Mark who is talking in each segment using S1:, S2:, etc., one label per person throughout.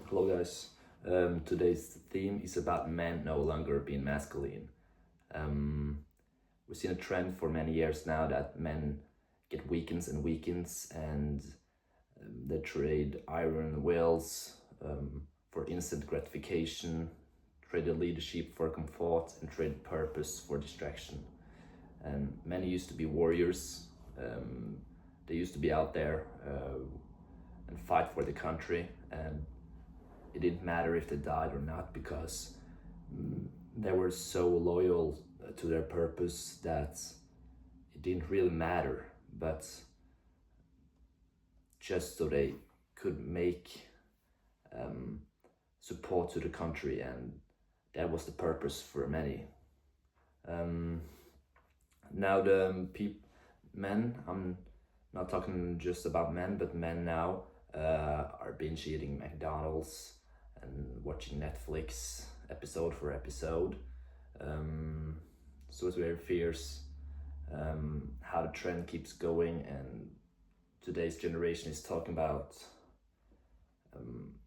S1: Hello, guys. Today's theme is about men no longer being masculine. Um, we've seen a trend for many years now that men get weakens and weakens, and they trade iron wills for instant gratification, trade leadership for comfort, and trade purpose for distraction. And men used to be warriors. They used to be out there and fight for the country, and it didn't matter if they died or not because they were so loyal to their purpose that it didn't really matter. But just so they could make support to the country, and that was the purpose for many. Um, Now the men, I'm not talking just about men, but men now are binge eating McDonald's and watching Netflix episode for episode. So it's very fierce how the trend keeps going, and today's generation is talking about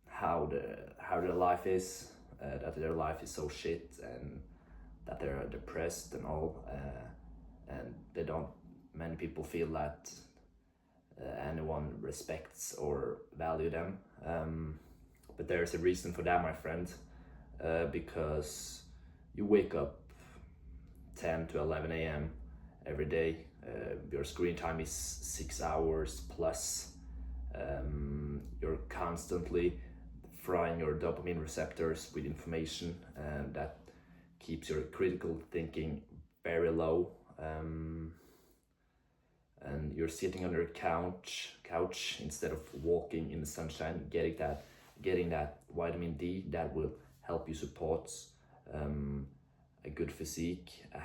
S1: how their life is, that their life is so shit, and that they're depressed and all, and they don't. Many people feel that anyone respects or value them, but there's a reason for that, my friend, because you wake up 10 to 11 a.m. every day. Your screen time is 6 hours plus. You're constantly frying your dopamine receptors with information, and that keeps your critical thinking very low. And you're sitting on your couch instead of walking in the sunshine, getting that vitamin D that will help you support a good physique, a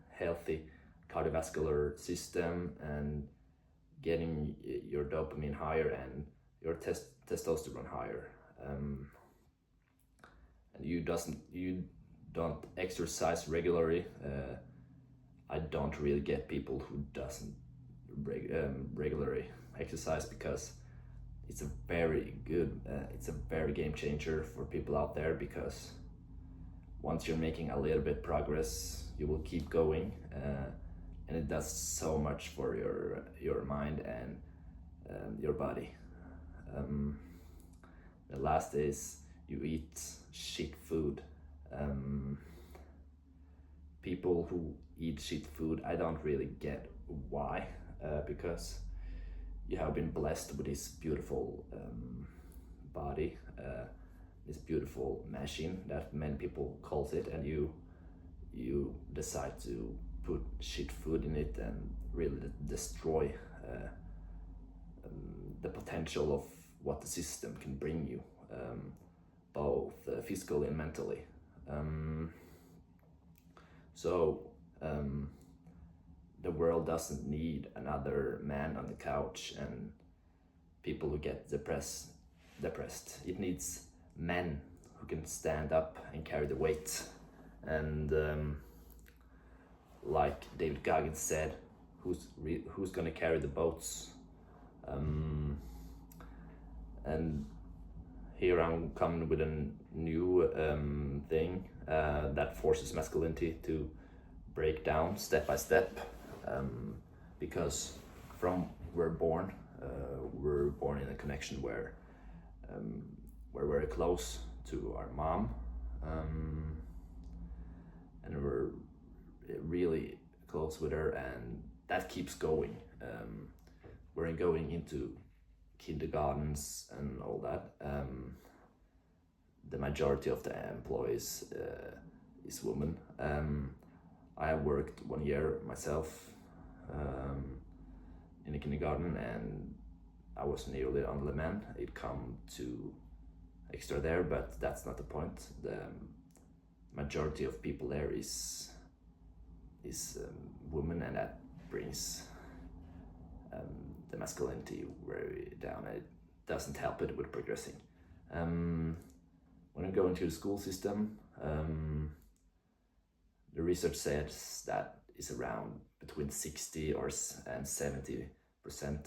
S1: healthy cardiovascular system, and getting your dopamine higher and your testosterone higher. And you don't exercise regularly. I don't really get people who doesn't regularly exercise, because it's a very good, it's a very game changer for people out there, because once you're making a little bit progress, you will keep going, and it does so much for your mind and your body. The last is you eat shit food. People who eat shit food, I don't really get why, because you have been blessed with this beautiful body, this beautiful machine that many people calls it, and you decide to put shit food in it and really destroy the potential of what the system can bring you, both physically and mentally. So the world doesn't need another man on the couch and people who get depressed. It needs men who can stand up and carry the weight. And like David Goggins said, who's gonna carry the boats? And here I'm coming with a new thing that forces masculinity to break down step by step, because from we're born in a connection where we're very close to our mom, and we're really close with her, and that keeps going. We're going into kindergartens and all that. The majority of the employees is women. I have worked 1 year myself in a kindergarten, and I was nearly on the man. It come to extra there, but that's not the point. The majority of people there is women, and that brings the masculinity very down, and it doesn't help it with progressing. When I go into the school system, the research says that is around between 60 and 70%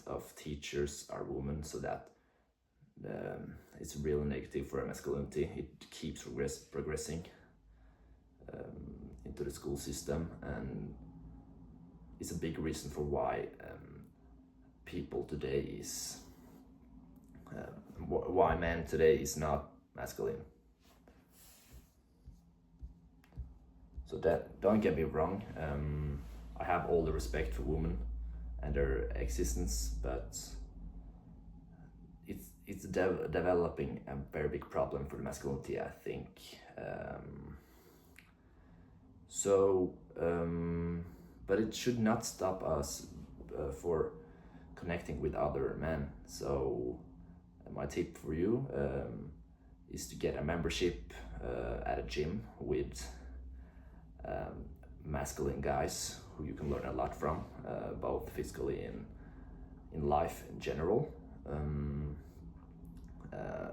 S1: of teachers are women, so that it's really negative for masculinity. It keeps progressing into the school system, and it's a big reason for why people today is why men today is not masculine. So that, don't get me wrong, I have all the respect for women and their existence, but it's developing a very big problem for the masculinity, I think. But it should not stop us for connecting with other men. So my tip for you is to get a membership at a gym with masculine guys who you can learn a lot from, both physically and in life in general.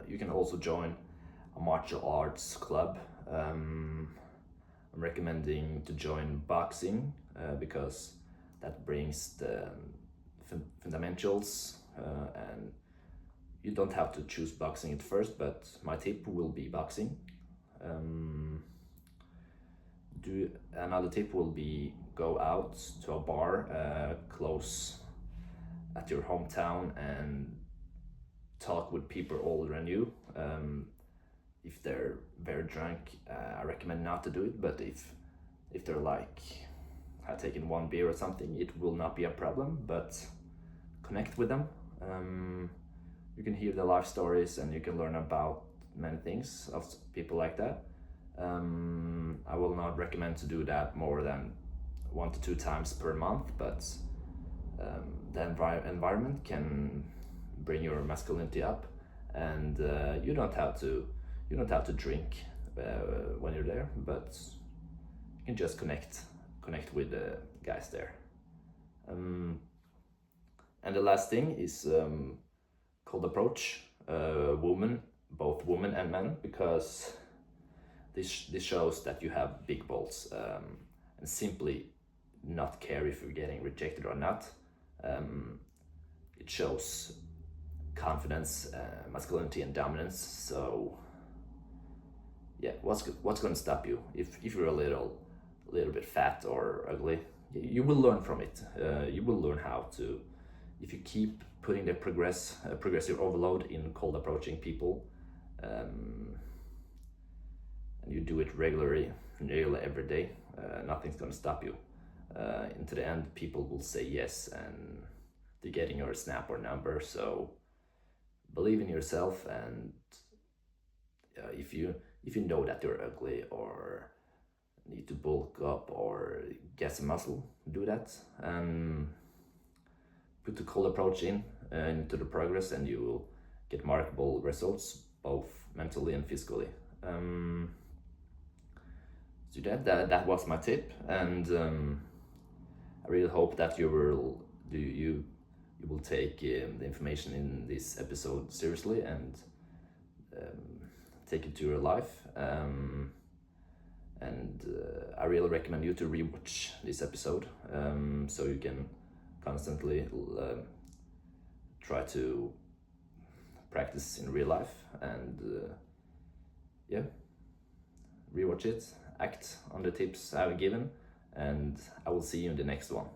S1: You can also join a martial arts club. I'm recommending to join boxing because that brings the fundamentals, and you don't have to choose boxing at first, but my tip will be boxing. Another tip will be go out to a bar close at your hometown and talk with people older than you. If they're very drunk, I recommend not to do it, but if they're like have taken one beer or something, it will not be a problem, but connect with them. You can hear the life stories and you can learn about many things of people like that. I will not recommend to do that more than 1 to 2 times per month, but the environment can bring your masculinity up, and you don't have to drink when you're there, but you can just connect with the guys there. And the last thing is cold approach both women and men, because this shows that you have big balls, and simply not care if you're getting rejected or not. It shows confidence, masculinity, and dominance. So yeah, what's going to stop you if you're a little bit fat or ugly? You will learn from it. You will learn how to, if you keep putting the progressive overload in cold approaching people, and you do it regularly, nearly every day, nothing's going to stop you. Into the end, people will say yes, and they're getting your snap or number. So believe in yourself, and if you know that you're ugly or need to bulk up or get some muscle, do that, and put the cold approach into the progress, and you will get remarkable results, both mentally and physically. So that was my tip, and I really hope that you will take the information in this episode seriously and take it to your life. And I really recommend you to rewatch this episode, so you can constantly try to practice in real life, and rewatch it, act on the tips I've given, and I will see you in the next one.